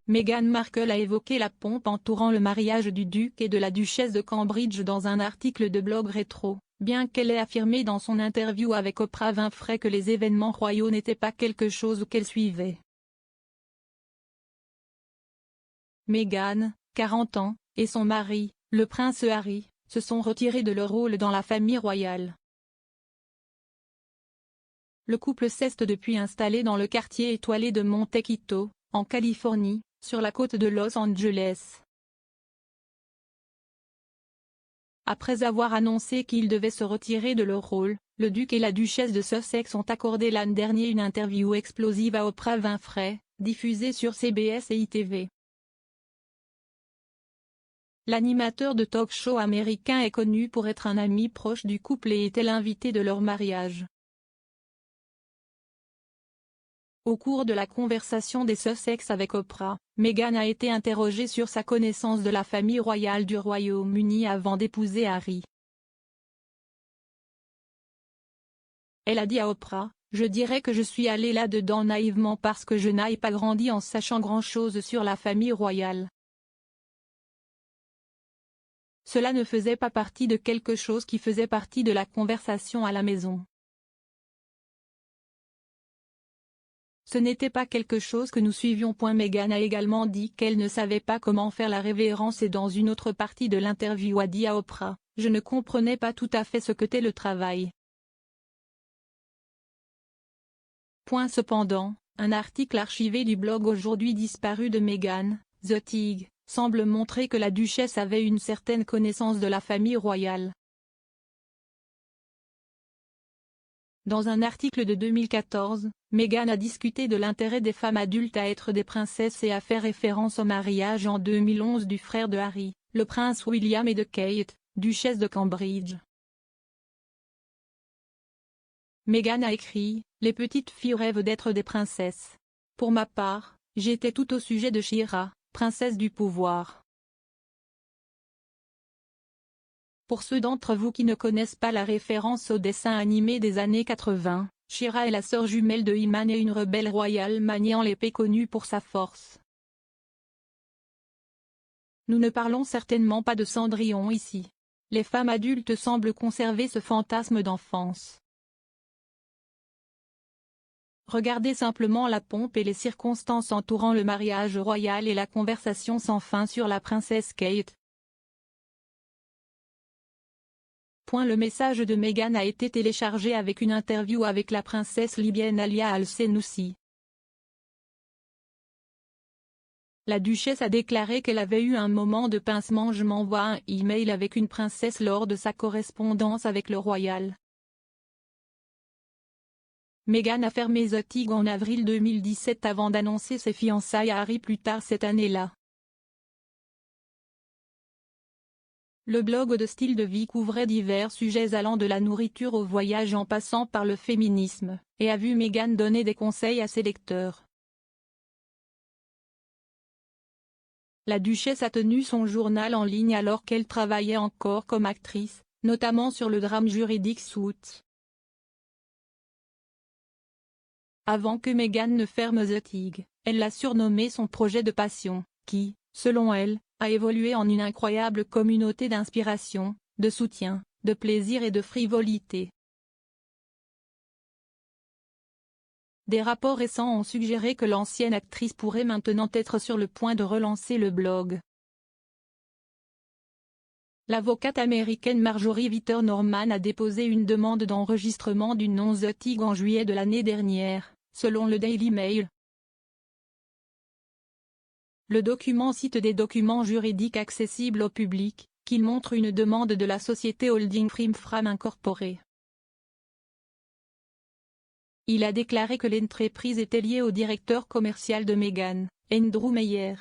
Meghan Markle a évoqué la pompe entourant le mariage du duc et de la duchesse de Cambridge dans un article de blog rétro, bien qu'elle ait affirmé dans son interview avec Oprah Winfrey que les événements royaux n'étaient pas quelque chose qu'elle suivait. Meghan, 40 ans, et son mari, le prince Harry, se sont retirés de leur rôle dans la famille royale. Le couple s'est depuis installé dans le quartier étoilé de Montecito, en Californie, sur la côte de Los Angeles. Après avoir annoncé qu'ils devaient se retirer de leur rôle, le duc et la duchesse de Sussex ont accordé l'an dernier une interview explosive à Oprah Winfrey, diffusée sur CBS et ITV. L'animateur de talk-show américain est connu pour être un ami proche du couple et était l'invité de leur mariage. Au cours de la conversation des Sussex avec Oprah, Meghan a été interrogée sur sa connaissance de la famille royale du Royaume-Uni avant d'épouser Harry. Elle a dit à Oprah, « Je dirais que je suis allée là-dedans naïvement parce que je n'ai pas grandi en sachant grand-chose sur la famille royale. Cela ne faisait pas partie de quelque chose qui faisait partie de la conversation à la maison. Ce n'était pas quelque chose que nous suivions. » Meghan a également dit qu'elle ne savait pas comment faire la révérence et dans une autre partie de l'interview a dit à Oprah, « Je ne comprenais pas tout à fait ce qu'était le travail. » Cependant, un article archivé du blog aujourd'hui disparu de Meghan, The Tig, semble montrer que la duchesse avait une certaine connaissance de la famille royale. Dans un article de 2014, Meghan a discuté de l'intérêt des femmes adultes à être des princesses et a fait référence au mariage en 2011 du frère de Harry, le prince William et de Kate, duchesse de Cambridge. Meghan a écrit, « Les petites filles rêvent d'être des princesses. Pour ma part, j'étais tout au sujet de Shira, princesse du pouvoir. » Pour ceux d'entre vous qui ne connaissent pas la référence au dessin animé des années 80, Shira est la sœur jumelle de He-Man et une rebelle royale maniant l'épée connue pour sa force. Nous ne parlons certainement pas de Cendrillon ici. Les femmes adultes semblent conserver ce fantasme d'enfance. Regardez simplement la pompe et les circonstances entourant le mariage royal et la conversation sans fin sur la princesse Kate. Le message de Meghan a été téléchargé avec une interview avec la princesse libyenne Alia Al-Senoussi. La duchesse a déclaré qu'elle avait eu un moment de pincement. « Je m'envoie un e-mail avec une princesse lors de sa correspondance avec le royal. » Meghan a fermé The Tig en avril 2017 avant d'annoncer ses fiançailles à Harry plus tard cette année-là. Le blog de style de vie couvrait divers sujets allant de la nourriture au voyage en passant par le féminisme, et a vu Meghan donner des conseils à ses lecteurs. La duchesse a tenu son journal en ligne alors qu'elle travaillait encore comme actrice, notamment sur le drame juridique Suits. Avant que Meghan ne ferme The Tig, elle l'a surnommé son projet de passion, qui, selon elle, a évolué en une incroyable communauté d'inspiration, de soutien, de plaisir et de frivolité. Des rapports récents ont suggéré que l'ancienne actrice pourrait maintenant être sur le point de relancer le blog. L'avocate américaine Marjorie Vitter Norman a déposé une demande d'enregistrement du nom The Tig en juillet de l'année dernière, selon le Daily Mail. Le document cite des documents juridiques accessibles au public, qui montrent une demande de la société holding Frimfram Incorporée. Il a déclaré que l'entreprise était liée au directeur commercial de Meghan, Andrew Meyer.